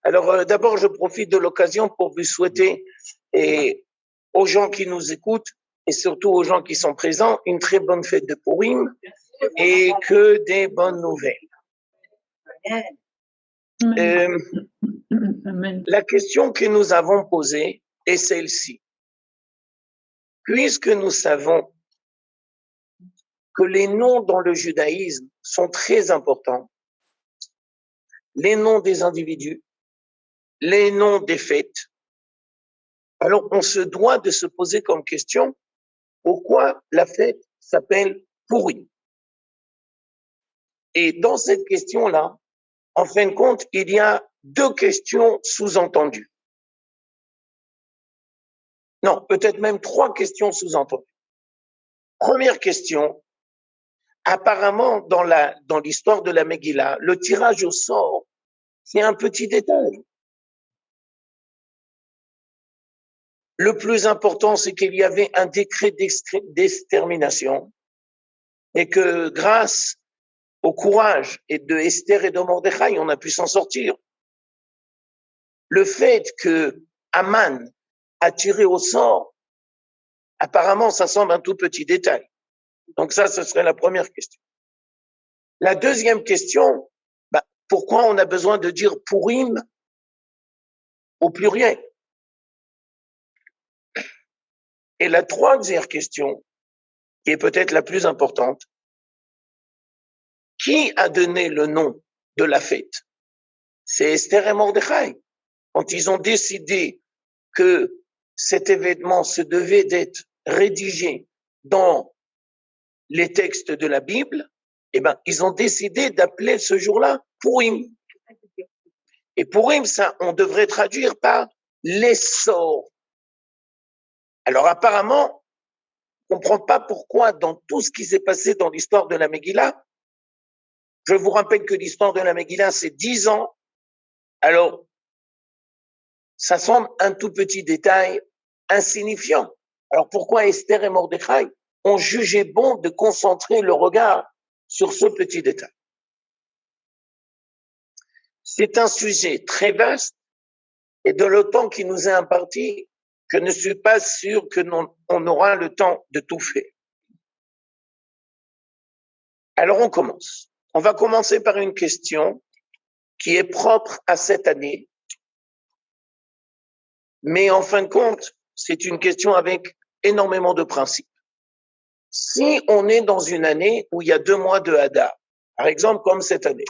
Alors, d'abord, je profite de l'occasion pour vous souhaiter et aux gens qui nous écoutent et surtout aux gens qui sont présents une très bonne fête de Purim et que des bonnes nouvelles. La question que nous avons posée est celle-ci. Puisque nous savons que les noms dans le judaïsme sont très importants, les noms des individus, les noms des fêtes, alors on se doit de se poser comme question pourquoi la fête s'appelle Purim. Et dans cette question-là, en fin de compte, il y a deux questions sous-entendues. Non, peut-être même trois questions sous-entendues. Première question, apparemment dans l'histoire de la Megillah, le tirage au sort, c'est un petit détail. Le plus important, c'est qu'il y avait un décret d'extermination et que grâce au courage et de Esther et de Mordechai, on a pu s'en sortir. Le fait que Aman a tiré au sort, apparemment, ça semble un tout petit détail. Donc ça, ce serait la première question. La deuxième question, pourquoi on a besoin de dire Purim au pluriel? Et la troisième question, qui est peut-être la plus importante, qui a donné le nom de la fête? C'est Esther et Mordechai. Quand ils ont décidé que cet événement se devait d'être rédigé dans les textes de la Bible, ils ont décidé d'appeler ce jour-là Purim. Et Purim, ça, on devrait traduire par l'essor. Alors apparemment, on ne comprend pas pourquoi dans tout ce qui s'est passé dans l'histoire de la Megillah, je vous rappelle que l'histoire de la Megillah, c'est 10 ans. Alors, ça semble un tout petit détail insignifiant. Alors pourquoi Esther et Mordechai ont jugé bon de concentrer le regard sur ce petit détail? C'est un sujet très vaste et de le temps qui nous est imparti, je ne suis pas sûr que on aura le temps de tout faire. Alors on commence. On va commencer par une question qui est propre à cette année, mais en fin de compte, c'est une question avec énormément de principes. Si on est dans une année où il y a 2 mois de Hadar, par exemple comme cette année,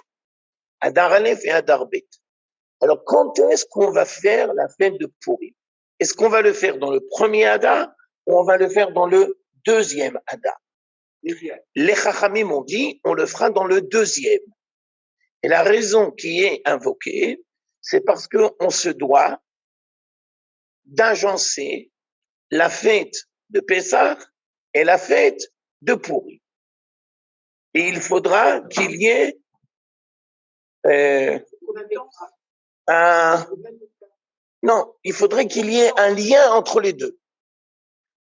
Hadar Aleph et Hadar Bet, alors quand est-ce qu'on va faire la fête de Purim? Est-ce qu'on va le faire dans le premier Hadar ou on va le faire dans le deuxième Hadar? Les Chachamim ont dit, on le fera dans le deuxième. Et la raison qui est invoquée, c'est parce qu'on se doit d'agencer la fête de Pessah et la fête de Purim. Et il faudra qu'il y ait il faudrait qu'il y ait un lien entre les deux.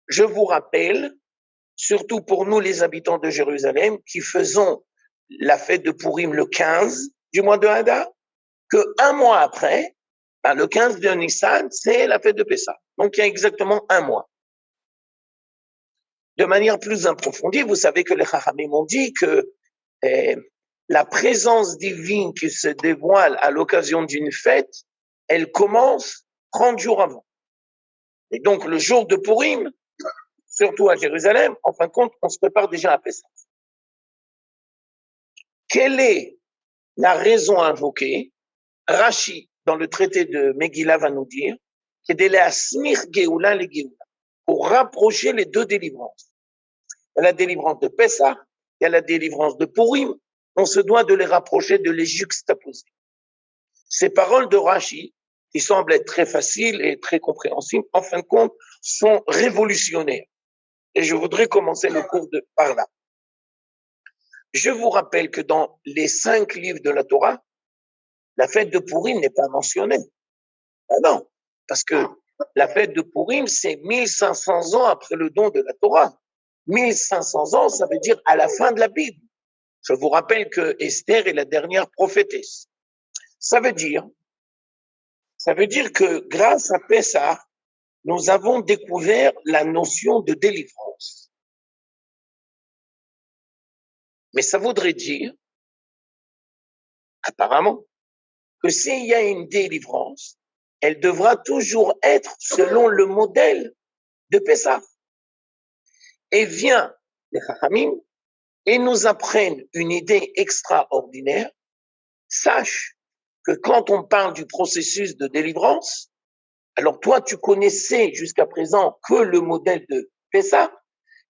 Je vous rappelle, surtout pour nous les habitants de Jérusalem, qui faisons la fête de Purim le 15 du mois de Hadar, que un mois après, le 15 de Nissan, c'est la fête de Pessah. Donc il y a exactement un mois. De manière plus approfondie, vous savez que les Chachamim ont dit que la présence divine qui se dévoile à l'occasion d'une fête, elle commence 30 jours avant. Et donc le jour de Purim, surtout à Jérusalem, en fin de compte, on se prépare déjà à Pessah. Quelle est la raison invoquée? Rashi, dans le traité de Megillah, va nous dire pour rapprocher les deux délivrances. Il y a la délivrance de Pessah, il y a la délivrance de Purim. On se doit de les rapprocher, de les juxtaposer. Ces paroles de Rashi, qui semblent être très faciles et très compréhensibles, en fin de compte, sont révolutionnaires. Et je voudrais commencer le cours par là. Je vous rappelle que dans les 5 livres de la Torah, la fête de Purim n'est pas mentionnée. Ah non, parce que la fête de Purim, c'est 1500 ans après le don de la Torah. 1500 ans, ça veut dire à la fin de la Bible. Je vous rappelle que Esther est la dernière prophétesse. Ça veut dire Ça veut dire que grâce à Pessah, nous avons découvert la notion de délivrance. Mais ça voudrait dire, apparemment, que s'il y a une délivrance, elle devra toujours être selon le modèle de Pessah. Et vient les Chachamim et nous apprennent une idée extraordinaire. Sache que quand on parle du processus de délivrance, alors toi, tu connaissais jusqu'à présent que le modèle de Pessah,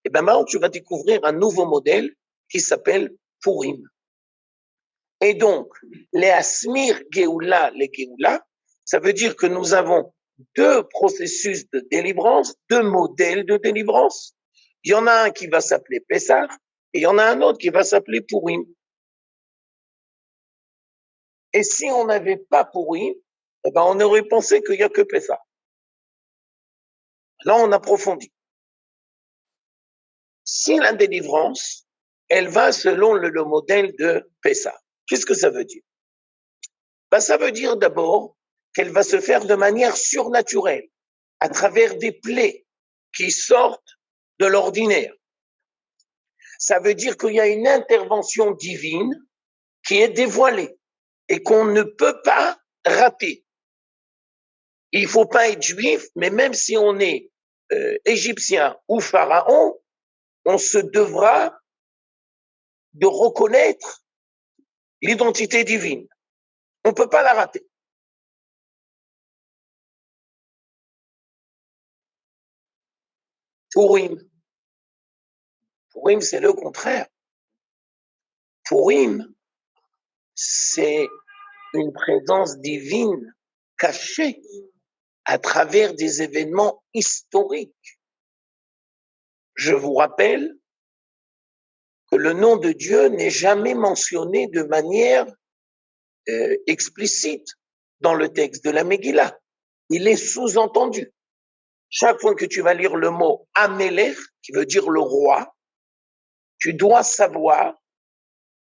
et bien maintenant, tu vas découvrir un nouveau modèle qui s'appelle Purim. Et donc, les Asmir Geoula, les Geoula, ça veut dire que nous avons deux processus de délivrance, deux modèles de délivrance. Il y en a un qui va s'appeler Pessah et il y en a un autre qui va s'appeler Purim. Et si on n'avait pas Purim, eh ben on aurait pensé qu'il n'y a que Pessah. Là, on approfondit. Si la délivrance, elle va selon le modèle de Pessah, qu'est-ce que ça veut dire? Ben, ça veut dire d'abord qu'elle va se faire de manière surnaturelle, à travers des plaies qui sortent de l'ordinaire. Ça veut dire qu'il y a une intervention divine qui est dévoilée et qu'on ne peut pas rater. Il ne faut pas être juif, mais même si on est égyptien ou pharaon, on se devra de reconnaître l'identité divine. On ne peut pas la rater. Purim, c'est le contraire. Purim, c'est une présence divine cachée à travers des événements historiques. Je vous rappelle que le nom de Dieu n'est jamais mentionné de manière explicite dans le texte de la Megillah. Il est sous-entendu. Chaque fois que tu vas lire le mot Amelech, qui veut dire le roi, tu dois savoir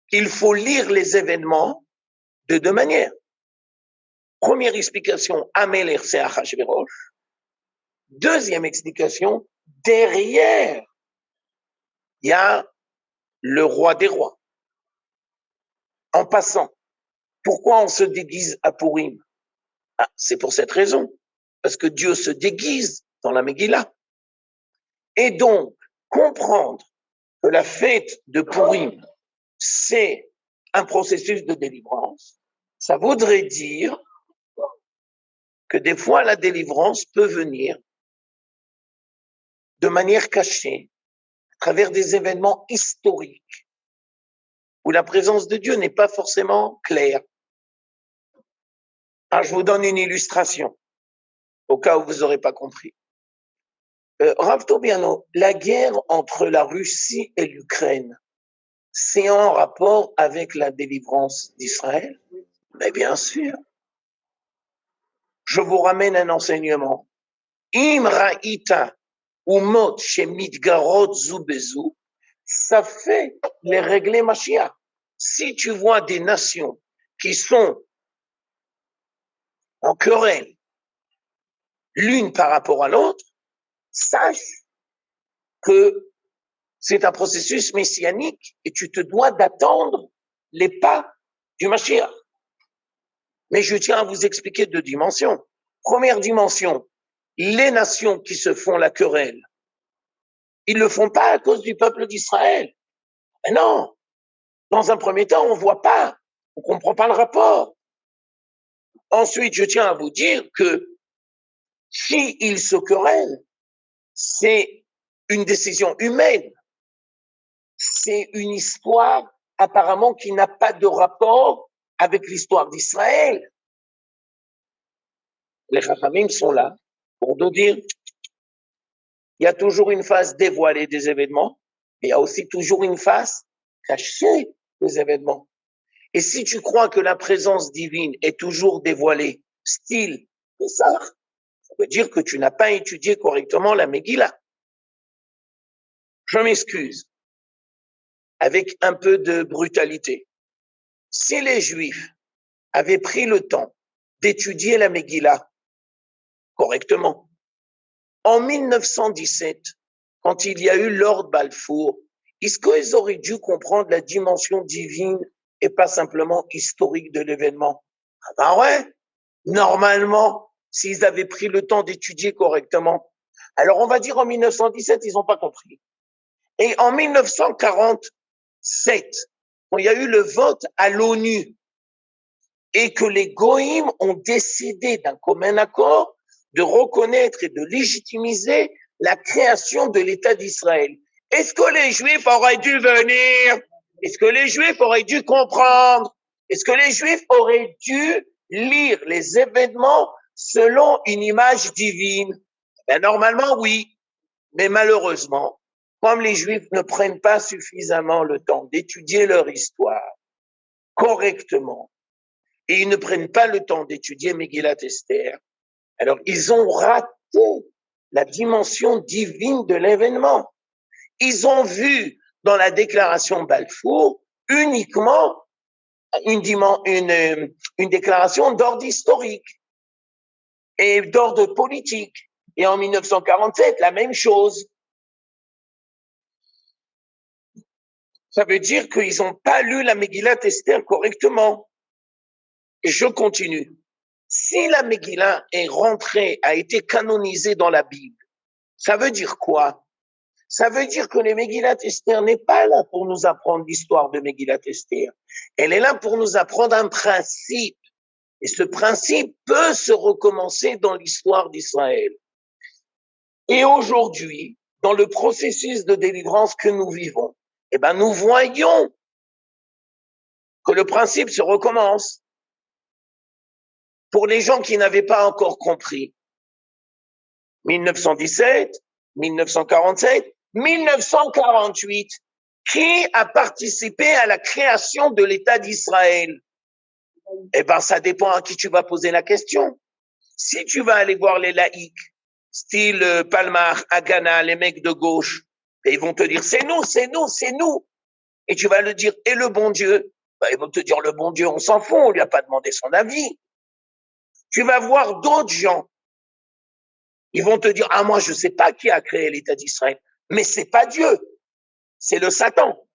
qu'il faut lire les événements de deux manières. Première explication, Amelech, c'est Achashverosh. Deuxième explication, derrière, il y a le roi des rois. En passant, pourquoi on se déguise à Purim? C'est pour cette raison, parce que Dieu se déguise dans la Megillah. Et donc, comprendre que la fête de Purim, c'est un processus de délivrance, ça voudrait dire que des fois la délivrance peut venir de manière cachée, à travers des événements historiques, où la présence de Dieu n'est pas forcément claire. Alors, je vous donne une illustration, au cas où vous n'aurez pas compris. Rav Tobiano, la guerre entre la Russie et l'Ukraine, c'est en rapport avec la délivrance d'Israël? Mais bien sûr. Je vous ramène un enseignement. Im ra'ita umot shemidgarot zu bezu, ça fait les régler Mashiach. Si tu vois des nations qui sont en querelle l'une par rapport à l'autre, sache que c'est un processus messianique et tu te dois d'attendre les pas du Mashiach. Mais je tiens à vous expliquer deux dimensions. Première dimension, les nations qui se font la querelle, ils ne le font pas à cause du peuple d'Israël. Mais non, dans un premier temps, on ne voit pas, on ne comprend pas le rapport. Ensuite, je tiens à vous dire que si ils se querellent, c'est une décision humaine. C'est une histoire apparemment qui n'a pas de rapport avec l'histoire d'Israël. Les Chachamim sont là pour nous dire il y a toujours une face dévoilée des événements, mais il y a aussi toujours une face cachée des événements. Et si tu crois que la présence divine est toujours dévoilée, style Pessah, ça veut dire que tu n'as pas étudié correctement la Megillah. Je m'excuse, avec un peu de brutalité. Si les Juifs avaient pris le temps d'étudier la Megillah correctement. En 1917, quand il y a eu l'ordre Balfour, est-ce qu'ils auraient dû comprendre la dimension divine et pas simplement historique de l'événement? Ah ben ouais, normalement, s'ils avaient pris le temps d'étudier correctement. Alors on va dire en 1917, ils n'ont pas compris. Et en 1947, quand il y a eu le vote à l'ONU et que les Goïms ont décidé d'un commun accord de reconnaître et de légitimiser la création de l'État d'Israël. Est-ce que les Juifs auraient dû venir? Est-ce que les Juifs auraient dû comprendre? Est-ce que les Juifs auraient dû lire les événements selon une image divine? Ben, normalement, oui. Mais malheureusement, comme les Juifs ne prennent pas suffisamment le temps d'étudier leur histoire correctement, et ils ne prennent pas le temps d'étudier Megillat Esther, alors ils ont raté la dimension divine de l'événement. Ils ont vu dans la déclaration Balfour uniquement une déclaration d'ordre historique et d'ordre politique. Et en 1947, la même chose. Ça veut dire qu'ils n'ont pas lu la Megillat Esther correctement. Et je continue. Si la Megillah est rentrée, a été canonisée dans la Bible, ça veut dire quoi? Ça veut dire que les Megillat Esther n'est pas là pour nous apprendre l'histoire de Megillat Esther. Elle est là pour nous apprendre un principe. Et ce principe peut se recommencer dans l'histoire d'Israël. Et aujourd'hui, dans le processus de délivrance que nous vivons, eh ben, nous voyons que le principe se recommence. Pour les gens qui n'avaient pas encore compris, 1917, 1947, 1948, qui a participé à la création de l'État d'Israël? Eh ben, ça dépend à qui tu vas poser la question. Si tu vas aller voir les laïcs, style Palmar, Haganah, les mecs de gauche, et ils vont te dire c'est nous, c'est nous, c'est nous. Et tu vas leur dire et le bon Dieu? Ben, ils vont te dire le bon Dieu, on s'en fout, on lui a pas demandé son avis. Tu vas voir d'autres gens. Ils vont te dire, ah, moi, je sais pas qui a créé l'État d'Israël. Mais c'est pas Dieu. C'est le Satan.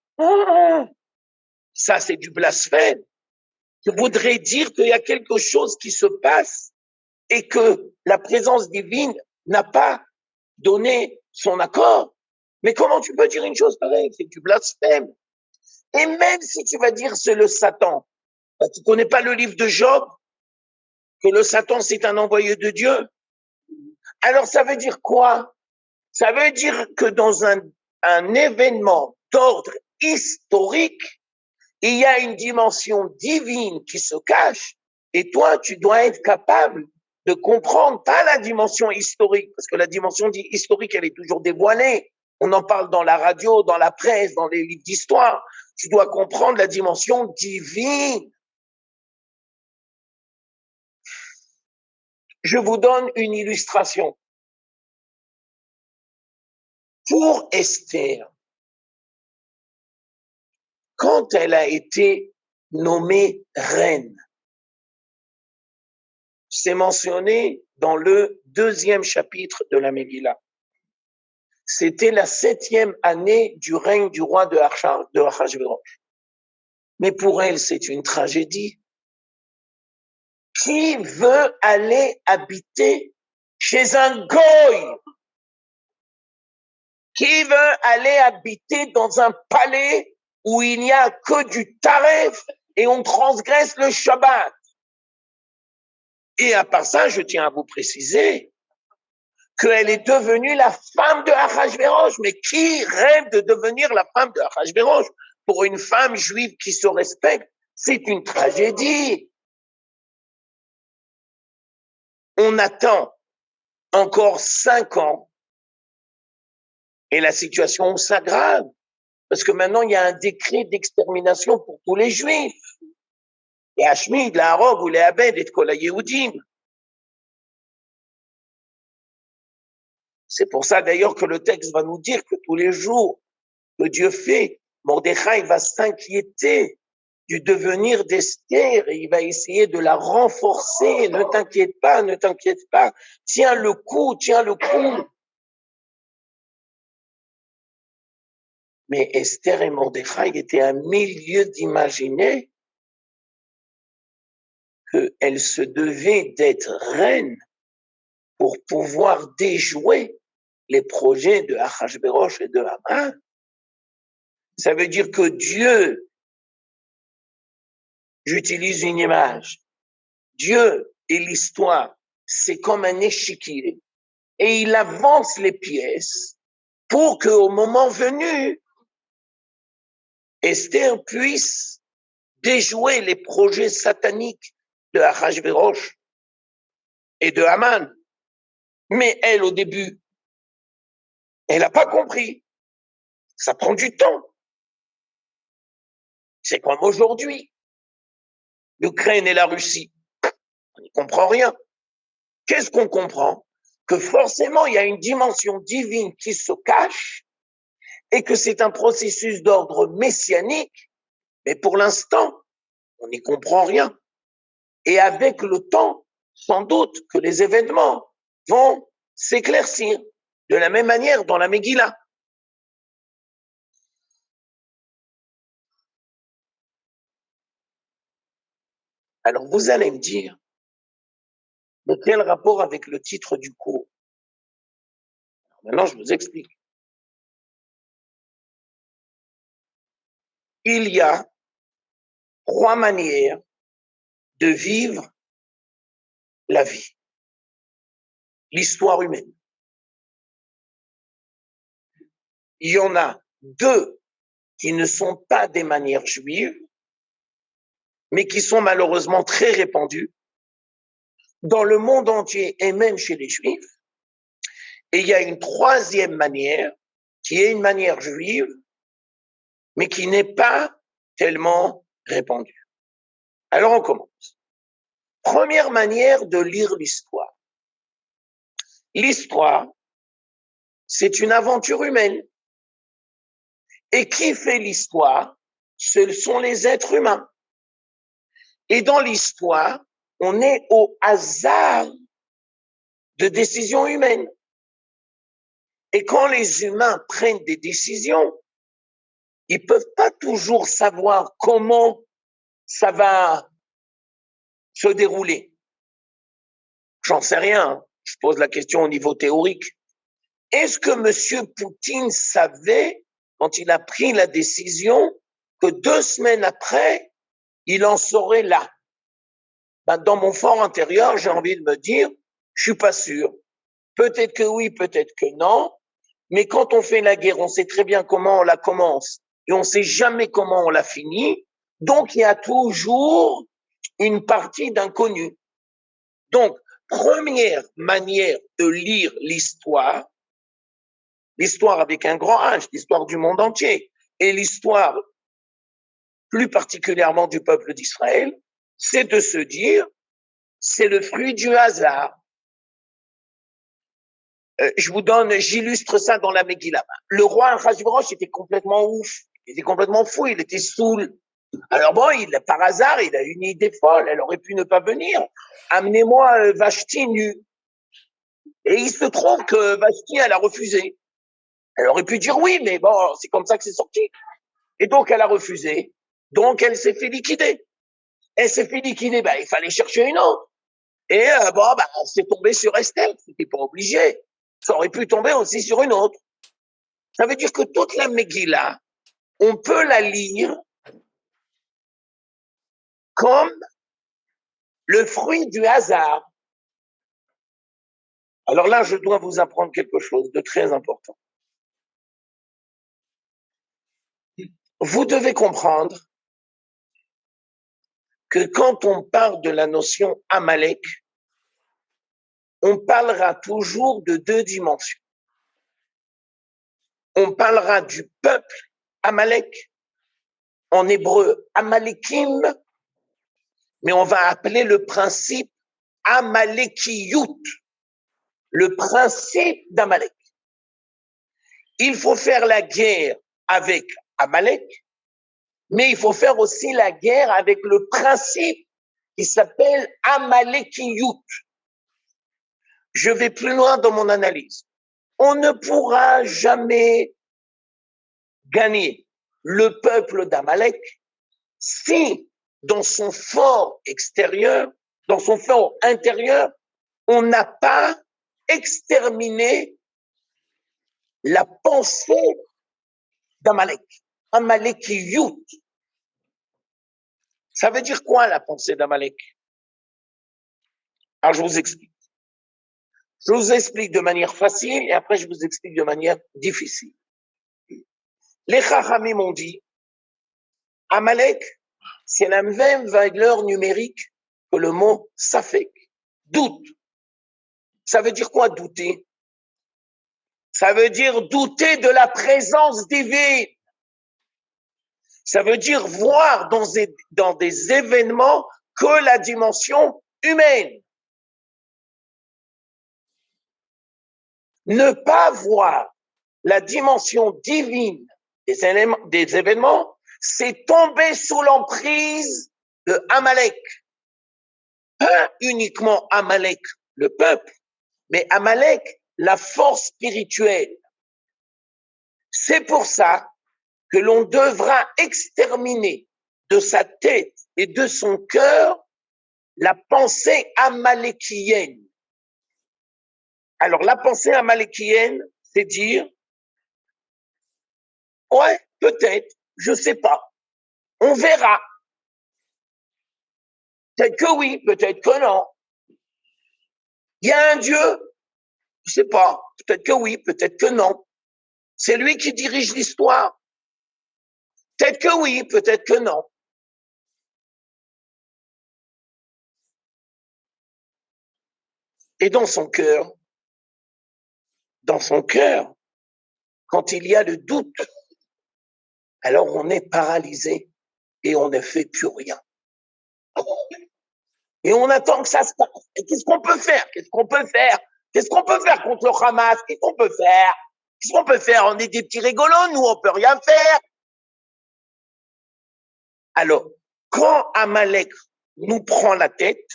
Ça, c'est du blasphème. Je voudrais dire qu'il y a quelque chose qui se passe et que la présence divine n'a pas donné son accord. Mais comment tu peux dire une chose pareille? C'est du blasphème. Et même si tu vas dire c'est le Satan, ben, tu connais pas le livre de Job? Que le Satan, c'est un envoyé de Dieu. Alors, ça veut dire quoi? Ça veut dire que dans un événement d'ordre historique, il y a une dimension divine qui se cache et toi, tu dois être capable de comprendre, pas la dimension historique, parce que la dimension historique, elle est toujours dévoilée. On en parle dans la radio, dans la presse, dans les livres d'histoire. Tu dois comprendre la dimension divine. Je vous donne une illustration. Pour Esther, quand elle a été nommée reine, c'est mentionné dans le 2e chapitre de la Megillah. C'était la 7e année du règne du roi de Achashverosh. Mais pour elle, c'est une tragédie. Qui veut aller habiter chez un goy? Qui veut aller habiter dans un palais où il n'y a que du taref et on transgresse le Shabbat? Et à part ça, je tiens à vous préciser qu'elle est devenue la femme de Achashverosh. Mais qui rêve de devenir la femme de Achashverosh? Pour une femme juive qui se respecte, c'est une tragédie. On attend encore 5 ans et la situation s'aggrave. Parce que maintenant, il y a un décret d'extermination pour tous les juifs. Et Hashmid, la Harog ou les Abed et Kol HaYehudim. C'est pour ça d'ailleurs que le texte va nous dire que tous les jours que Dieu fait, Mordechai va s'inquiéter du devenir d'Esther et il va essayer de la renforcer. Ne t'inquiète pas, ne t'inquiète pas. Tiens le coup, tiens le coup. Mais Esther et Mordechai étaient à milieu d'imaginer qu'elle se devait d'être reine pour pouvoir déjouer les projets de Achashverosh et de Haman. Ça veut dire que Dieu, j'utilise une image, Dieu et l'histoire, c'est comme un échiquier et il avance les pièces pour qu'au moment venu, Esther puisse déjouer les projets sataniques de Achashverosh et de Haman. Mais elle, au début, elle n'a pas compris. Ça prend du temps. C'est comme aujourd'hui. L'Ukraine et la Russie. On n'y comprend rien. Qu'est-ce qu'on comprend? Que forcément, il y a une dimension divine qui se cache et que c'est un processus d'ordre messianique, mais pour l'instant, on n'y comprend rien. Et avec le temps, sans doute que les événements vont s'éclaircir de la même manière dans la Megillah. Alors vous allez me dire, mais quel rapport avec le titre du cours? Maintenant, je vous explique. Il y a 3 manières de vivre la vie, l'histoire humaine. Il y en a 2 qui ne sont pas des manières juives, mais qui sont malheureusement très répandues dans le monde entier et même chez les juifs. Et il y a une 3e manière qui est une manière juive, mais qui n'est pas tellement répandue. Alors on commence. Première manière de lire l'histoire. L'histoire, c'est une aventure humaine. Et qui fait l'histoire? Ce sont les êtres humains. Et dans l'histoire, on est au hasard de décisions humaines. Et quand les humains prennent des décisions, ils peuvent pas toujours savoir comment ça va se dérouler. J'en sais rien. Je pose la question au niveau théorique. Est-ce que M. Poutine savait, quand il a pris la décision, que 2 semaines après, il en serait là? Ben, dans mon fort intérieur, j'ai envie de me dire, je suis pas sûr. Peut-être que oui, peut-être que non. Mais quand on fait la guerre, on sait très bien comment on la commence et on sait jamais comment on la finit. Donc, il y a toujours une partie d'inconnu. Donc, première manière de lire l'histoire, l'histoire avec un grand H, l'histoire du monde entier, et l'histoire plus particulièrement du peuple d'Israël, c'est de se dire, c'est le fruit du hasard. J'illustre ça dans la Megillah. Le roi Achashverosh était complètement ouf, il était complètement fou, il était saoul. Alors bon, par hasard, il a une idée folle, elle aurait pu ne pas venir. Amenez-moi Vashti nue. Et il se trouve que Vashti, elle a refusé. Elle aurait pu dire oui, mais bon, c'est comme ça que c'est sorti. Et donc, elle a refusé. Donc, elle s'est fait liquider. Elle s'est fait liquider, ben, il fallait chercher une autre. Et bon, ben, on s'est tombé sur Esther, c'était pas obligé. Ça aurait pu tomber aussi sur une autre. Ça veut dire que toute la Megillah, on peut la lire comme le fruit du hasard. Alors là, je dois vous apprendre quelque chose de très important. Vous devez comprendre que quand on parle de la notion Amalek, on parlera toujours de 2 dimensions. On parlera du peuple Amalek, en hébreu Amalekim, mais on va appeler le principe Amalekiyut, le principe d'Amalek. Il faut faire la guerre avec Amalek, Mais il faut faire aussi la guerre avec le principe qui s'appelle Amalekiyut. Je vais plus loin dans mon analyse. On ne pourra jamais gagner le peuple d'Amalek si, dans son fort extérieur, dans son fort intérieur, on n'a pas exterminé la pensée d'Amalek. Amalekiyut. Ça veut dire quoi la pensée d'Amalek? Alors je vous explique. Je vous explique de manière facile et après je vous explique de manière difficile. Les Chachamim m'ont dit, Amalek, c'est la même valeur numérique que le mot Safek, doute. Ça veut dire quoi douter? Ça veut dire douter de la présence divine. Ça veut dire voir dans des événements que la dimension humaine. Ne pas voir la dimension divine des événements, c'est tomber sous l'emprise de Amalek. Pas uniquement Amalek, le peuple, mais Amalek, la force spirituelle. C'est pour ça que l'on devra exterminer de sa tête et de son cœur la pensée amalékienne. Alors, la pensée amalékienne, c'est dire, ouais, peut-être, je sais pas, on verra. Peut-être que oui, peut-être que non. Il y a un Dieu, je sais pas, peut-être que oui, peut-être que non. C'est lui qui dirige l'histoire. Peut-être que oui, peut-être que non. Et dans son cœur, quand il y a le doute, alors on est paralysé et on ne fait plus rien. Et on attend que ça se passe. Et qu'est-ce qu'on peut faire? Qu'est-ce qu'on peut faire? Qu'est-ce qu'on peut faire contre le Hamas? Qu'est-ce qu'on peut faire? Qu'est-ce qu'on peut faire? On est des petits rigolos, nous, on peut rien faire. Alors, quand Amalek nous prend la tête,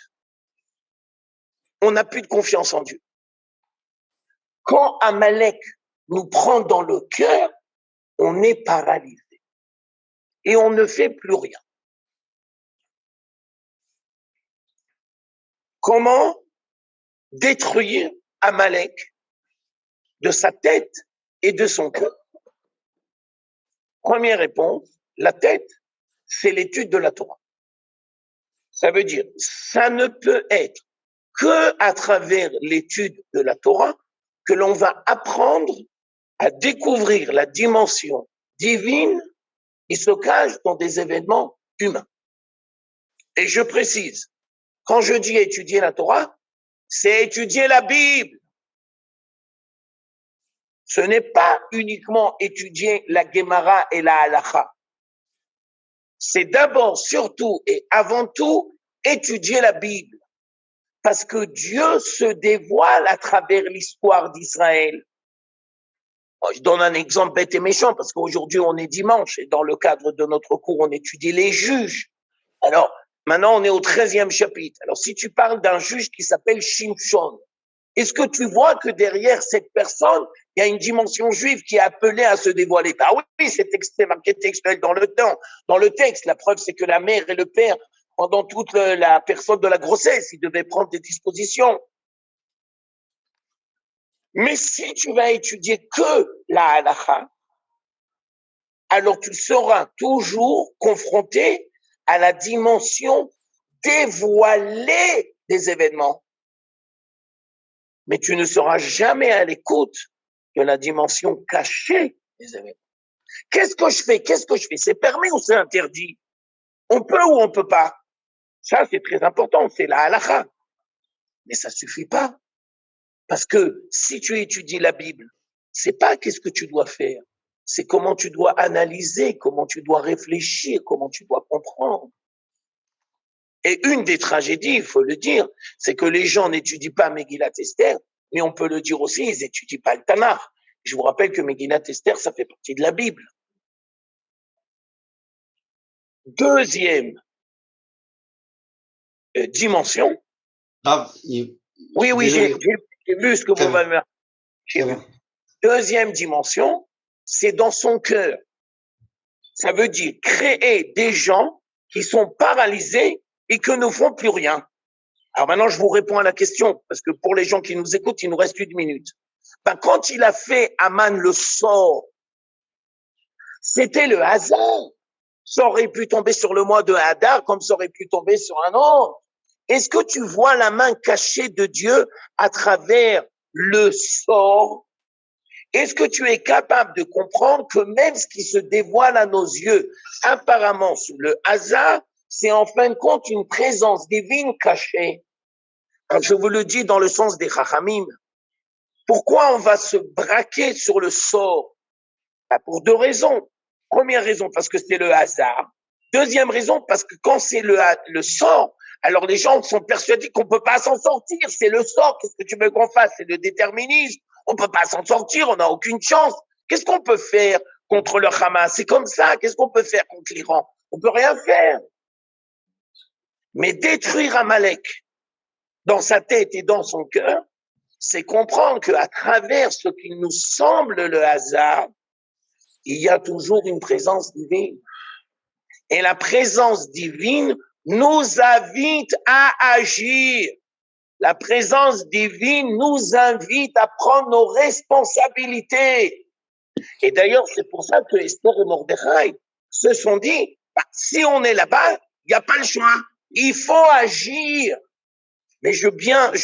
on n'a plus de confiance en Dieu. Quand Amalek nous prend dans le cœur, on est paralysé. Et on ne fait plus rien. Comment détruire Amalek de sa tête et de son cœur? Première réponse, la tête, c'est l'étude de la Torah. Ça veut dire, ça ne peut être que à travers l'étude de la Torah que l'on va apprendre à découvrir la dimension divine qui se cache dans des événements humains. Et je précise, quand je dis étudier la Torah, c'est étudier la Bible. Ce n'est pas uniquement étudier la Gemara et la Halacha. C'est d'abord, surtout et avant tout, étudier la Bible. Parce que Dieu se dévoile à travers l'histoire d'Israël. Je donne un exemple bête et méchant, parce qu'aujourd'hui on est dimanche, et dans le cadre de notre cours, on étudie les juges. Alors, maintenant on est au 13e chapitre. Alors, si tu parles d'un juge qui s'appelle Shimshon, est-ce que tu vois que derrière cette personne, il y a une dimension juive qui est appelée à se dévoiler? Ah oui, c'est marqué textuel dans le texte. La preuve, c'est que la mère et le père, pendant toute la période de la grossesse, ils devaient prendre des dispositions. Mais si tu vas étudier que la halakha, alors tu seras toujours confronté à la dimension dévoilée des événements. Mais tu ne seras jamais à l'écoute de la dimension cachée des événements. Qu'est-ce que je fais? C'est permis ou c'est interdit? On peut ou on peut pas? Ça, c'est très important, c'est la halakha. Mais ça suffit pas. Parce que si tu étudies la Bible, c'est pas qu'est-ce que tu dois faire, c'est comment tu dois analyser, comment tu dois réfléchir, comment tu dois comprendre. Et une des tragédies, il faut le dire, c'est que les gens n'étudient pas Megillat Esther, mais on peut le dire aussi, ils n'étudient pas le Tanakh. Je vous rappelle que Megillat Esther, ça fait partie de la Bible. Deuxième dimension. Oui, j'ai vu ce que vous m'avez marqué. J'ai vu. Deuxième dimension, c'est dans son cœur. Ça veut dire créer des gens qui sont paralysés et qui ne font plus rien. Alors maintenant, je vous réponds à la question, parce que pour les gens qui nous écoutent, il nous reste 1 minute. Quand il a fait Aman le sort, c'était le hasard. Ça aurait pu tomber sur le mois de Hadar, comme ça aurait pu tomber sur un autre. Est-ce que tu vois la main cachée de Dieu à travers le sort? Est-ce que tu es capable de comprendre que même ce qui se dévoile à nos yeux, apparemment sous le hasard, c'est en fin de compte une présence divine cachée? Alors, je vous le dis dans le sens des Chachamim. Pourquoi on va se braquer sur le sort? Pour 2 raisons. Première raison, parce que c'est le hasard. Deuxième raison, parce que quand c'est le sort, alors les gens sont persuadés qu'on peut pas s'en sortir. C'est le sort. Qu'est-ce que tu veux qu'on fasse? C'est le déterminisme. On peut pas s'en sortir. On n'a aucune chance. Qu'est-ce qu'on peut faire contre le Hamas? C'est comme ça. Qu'est-ce qu'on peut faire contre l'Iran? On peut rien faire. Mais détruire Amalek dans sa tête et dans son cœur, c'est comprendre qu'à travers ce qui nous semble le hasard, il y a toujours une présence divine. Et la présence divine nous invite à agir. La présence divine nous invite à prendre nos responsabilités. Et d'ailleurs, c'est pour ça que Esther et Mordechai se sont dit, si on est là-bas, il n'y a pas le choix. Il faut agir. Mais je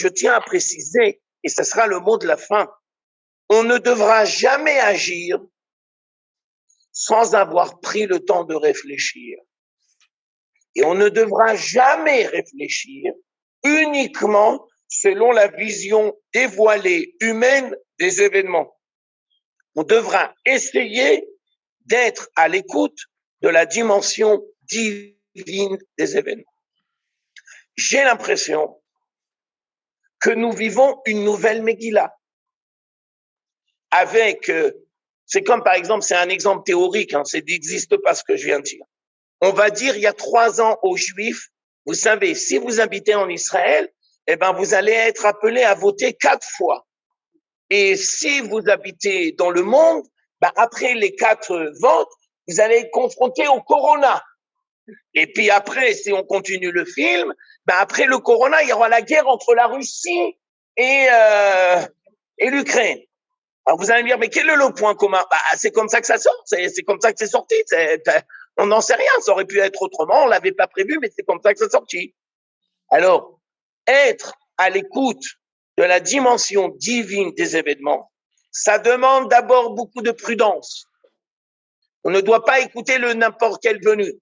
tiens à préciser, et ce sera le mot de la fin, on ne devra jamais agir sans avoir pris le temps de réfléchir. Et on ne devra jamais réfléchir uniquement selon la vision dévoilée humaine des événements. On devra essayer d'être à l'écoute de la dimension divine des événements. J'ai l'impression que nous vivons une nouvelle Megillah avec c'est comme par exemple, c'est un exemple théorique, ça n'existe pas ce que je viens de dire. On va dire il y a 3 ans aux Juifs, vous savez, si vous habitez en Israël, vous allez être appelé à voter 4 fois. Et si vous habitez dans le monde, après les 4 votes, vous allez être confronté au corona. Et puis après, si on continue le film, après le corona, il y aura la guerre entre la Russie et l'Ukraine. Alors vous allez me dire, mais quel est le point commun? C'est comme ça que ça sort, c'est comme ça que c'est sorti. On n'en sait rien, ça aurait pu être autrement, on l'avait pas prévu, mais c'est comme ça que c'est sorti. Alors, être à l'écoute de la dimension divine des événements, ça demande d'abord beaucoup de prudence. On ne doit pas écouter le n'importe quel venu.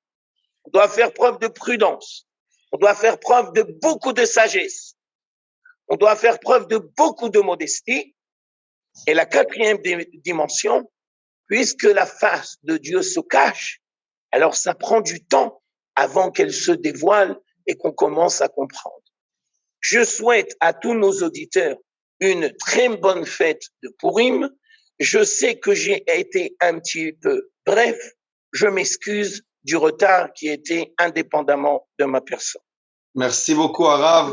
On doit faire preuve de prudence. On doit faire preuve de beaucoup de sagesse. On doit faire preuve de beaucoup de modestie. Et la 4e dimension, puisque la face de Dieu se cache, alors ça prend du temps avant qu'elle se dévoile et qu'on commence à comprendre. Je souhaite à tous nos auditeurs une très bonne fête de Purim. Je sais que j'ai été un petit peu bref. Je m'excuse du retard qui était indépendamment de ma personne. Merci beaucoup, Harav.